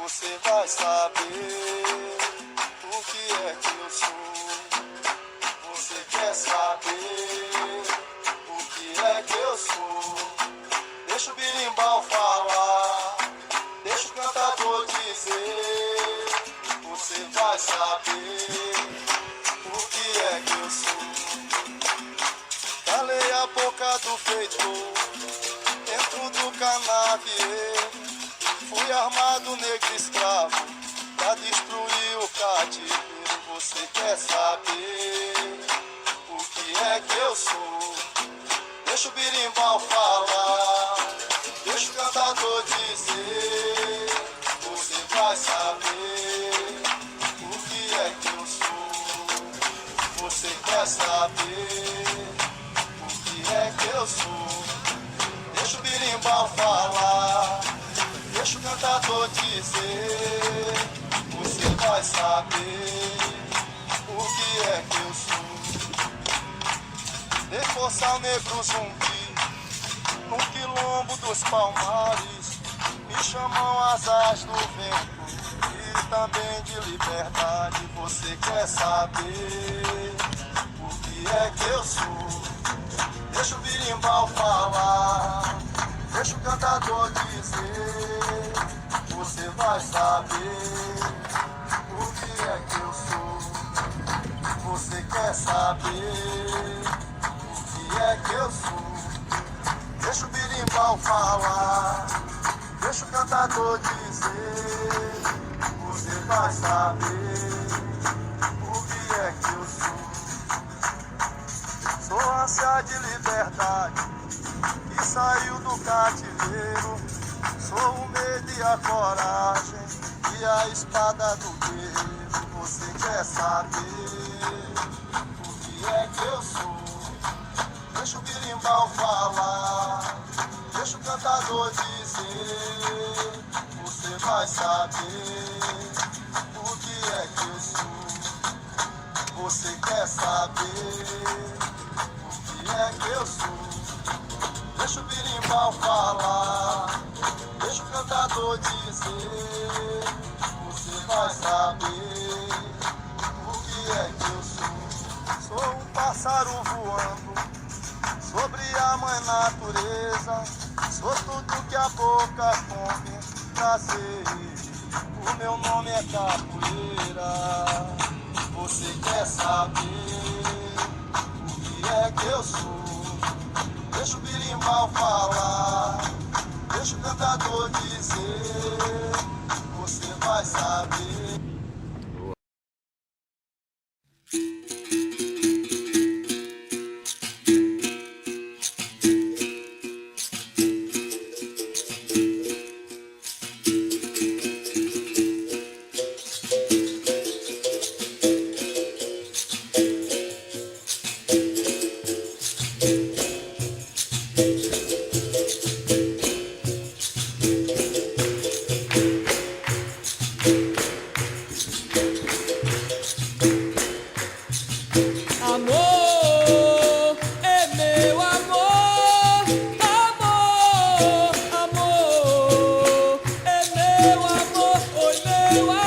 você vai saber o que é que eu sou. Você quer saber o que é que eu sou? Deixa o birimbau falar, deixa o cantador dizer. Você vai saber o que é que eu sou. Calei a boca do feitor dentro do canavieiro. Fui armado, negro escravo, pra destruir o cativeiro. Você quer saber o que é que eu sou? Deixa o birimbau falar, deixa o cantador dizer. Você vai saber o que é que eu sou. Você quer saber o que é que eu sou? Deixa o birimbau falar, deixa o cantador dizer. Você vai saber o que é que eu sou. Dei força ao negro zumbi no quilombo dos palmares. Me chamam asas do vento e também de liberdade. Você quer saber o que é que eu sou? Deixa o birimbau falar, deixa o cantador dizer. Você vai saber o que é que eu sou. Você quer saber o que é que eu sou? Deixa o birimbau falar, deixa o cantador dizer. Você vai saber o que é que eu sou. Sou ânsia de liberdade que saiu do cativeiro. Sou o medo e a coragem e a espada do guerreiro. Você quer saber o que é que eu sou? Deixa o birimbau falar, deixa o cantador dizer. Você vai saber o que é que eu sou. Você quer saber o que é que eu sou? Deixa o birimbau falar, deixa o cantador dizer. Você vai saber o que é que eu sou. Sou um pássaro voando sobre a mãe natureza. Sou tudo que a boca come prazer. O meu nome é capoeira. Você quer saber o que é que eu sou? Deixa o birimbau falar, deixa o cantador dizer. Você vai saber.